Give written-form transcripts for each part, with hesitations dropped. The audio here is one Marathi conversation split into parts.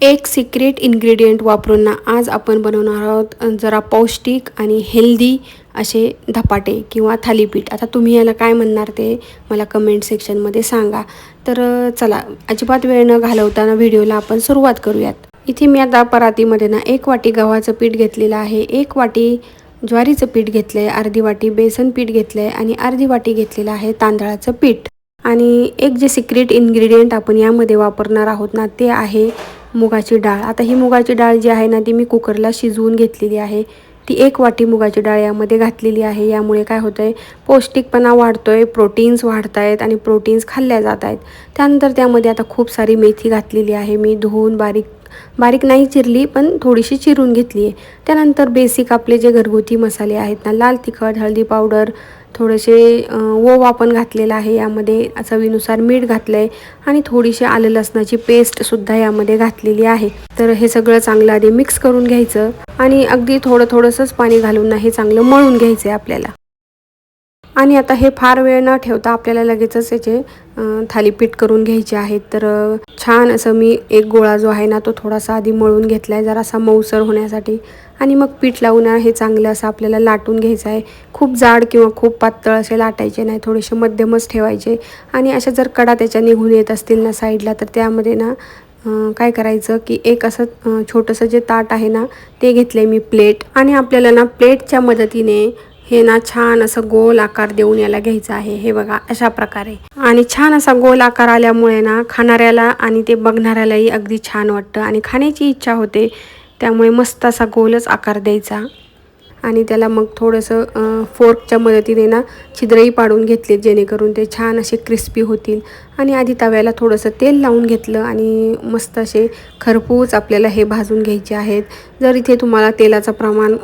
एक सिक्रेट इन्ग्रेडियंट वापरून ना आज आपण बनवणार आहोत जरा पौष्टिक आणि हेल्दी असे धपाटे किंवा थालीपीठ. आता तुम्ही याला काय म्हणणार ते मला कमेंट सेक्शनमध्ये सांगा. तर चला अजिबात वेळ न घालवताना व्हिडिओला आपण सुरुवात करूयात. इथे मी आता परातीमध्ये ना 1 वाटी गव्हाचं पीठ घेतलेलं आहे, 1 वाटी ज्वारीचं पीठ घेतलं आहे, अर्धी वाटी बेसन पीठ घेतलं आहे आणि अर्धी वाटी घेतलेलं आहे तांदळाचं पीठ. आणि एक जे सिक्रेट इन्ग्रेडियंट आपण यामध्ये वापरणार आहोत ना ते आहे मुगाची डाळ. आता ही मुगाची डाळ जी आहे ना ती मी कुकरला शिजवून घेतलेली आहे. ती 1 वाटी मुगाची डाळ यामध्ये घातलेली आहे. यामुळे काय होतं आहे, पौष्टिकपणा वाढतो आहे, प्रोटीन्स वाढत आहेत आणि प्रोटीन्स खाल्ल्या जात आहेत. त्यानंतर त्यामध्ये आता खूप सारी मेथी घातलेली आहे. मी धुवून बारीक नाही चिरली पण थोडीशी चिरून घेतली आहे. त्यानंतर बेसिक आपले जे घरगुती मसाले आहेत ना, लाल तिखट, हळदी पावडर, थोडेसे ओवा पण घातलेला आहे यामध्ये, चवीनुसार मीठ घातलं आहे आणि थोडीशी आलं लसणाची पेस्टसुद्धा यामध्ये घातलेली आहे. तर हे सगळं चांगलं आधी मिक्स करून घ्यायचं आणि अगदी थोडंसंच पाणी घालून ना हे चांगलं मळून घ्यायचं आहे आपल्याला. आणि आता हे फार वेळ न ठेवता आपल्याला लगेचच याचे थालीपीठ करून घ्यायचे आहेत. तर छान असं मी एक गोळा जो आहे ना तो थोडासा आधी मळून घेतला आहे जरासा मऊसर होण्यासाठी आणि मग पीठ लावून हे चांगलं असं आपल्याला लाटून घ्यायचं आहे. खूप जाड किंवा खूप पातळ असे लाटायचे नाही, थोडेसे मध्यमच ठेवायचे. आणि अशा जर कडा त्याच्या निघून येत असतील ना साईडला तर त्यामध्ये ना काय करायचं की एक असं छोटंसं जे ताट आहे ना ते घेतलं मी प्लेट. आणि आपल्याला ना प्लेटच्या मदतीने हे ना छान असं गोल आकार देऊन याला घ्यायचं आहे. हे बघा अशा प्रकारे. आणि छान असा गोल आकार आल्यामुळे ना खाणाऱ्याला आणि ते बघणाऱ्यालाही अगदी छान वाटतं आणि खाण्याची इच्छा होते. त्यामुळे मस्त असा गोलच आकार द्यायचा आणि त्याला मग थोडंसं फोर्कच्या मदतीने ना छिद्रही पाडून घेतले जेणेकरून ते छान असे क्रिस्पी होतील. आणि आधी तव्याला थोडंसं तेल लावून घेतलं आणि मस्त असे खरपूस आपल्याला हे भाजून घ्यायचे आहेत. जर इथे तुम्हाला तेलाचं प्रमाण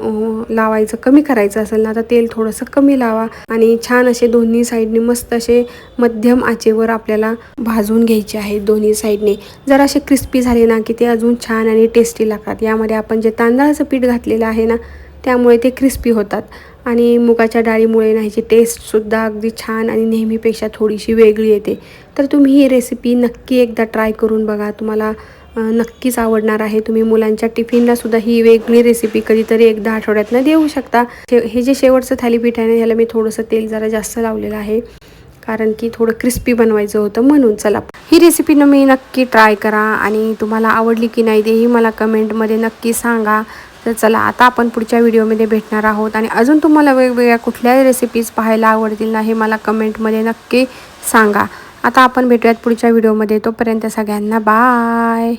लावायचं कमी करायचं असेल ना तर तेल थोडंसं कमी लावा आणि छान असे दोन्ही साईडने मस्त असे मध्यम आचेवर आपल्याला भाजून घ्यायचे आहेत दोन्ही साईडने. जर असे क्रिस्पी झाले ना की ते अजून छान आणि टेस्टी लागतात. यामध्ये आपण जे तांदळाचं पीठ घातलेलं आहे ना त्यामुळे ते क्रिस्पी होतात आणि मुगाच्या डाळीमुळे ना ह्याची टेस्टसुद्धा अगदी छान आणि नेहमीपेक्षा थोडीशी वेगळी येते. तर तुम्ही ही रेसिपी नक्की एकदा ट्राय करून बघा, तुम्हाला नक्कीच आवडणार आहे. तुम्ही मुलांच्या टिफिनलासुद्धा ही वेगळी रेसिपी कधीतरी एकदा आठवड्यातनं देऊ शकता. हे जे शेवटचं थालीपीठ आहे ना ह्याला मी थोडंसं तेल जरा जास्त लावलेलं आहे कारण की थोडं क्रिस्पी बनवायचं होतं म्हणून. चला ही रेसिपी मी नक्की ट्राय करा आणि तुम्हाला आवडली की नाही तेही मला कमेंटमध्ये नक्की सांगा. तर चला आता आपण पुढच्या व्हिडिओमध्ये भेटणार आहोत आणि अजून तुम्हाला वेगवेगळ्या कुठल्याही रेसिपीज पाहायला आवडतील ना हे मला कमेंटमध्ये नक्की सांगा. आता आपण भेटूयात पुढच्या व्हिडिओमध्ये. तोपर्यंत सगळ्यांना बाय.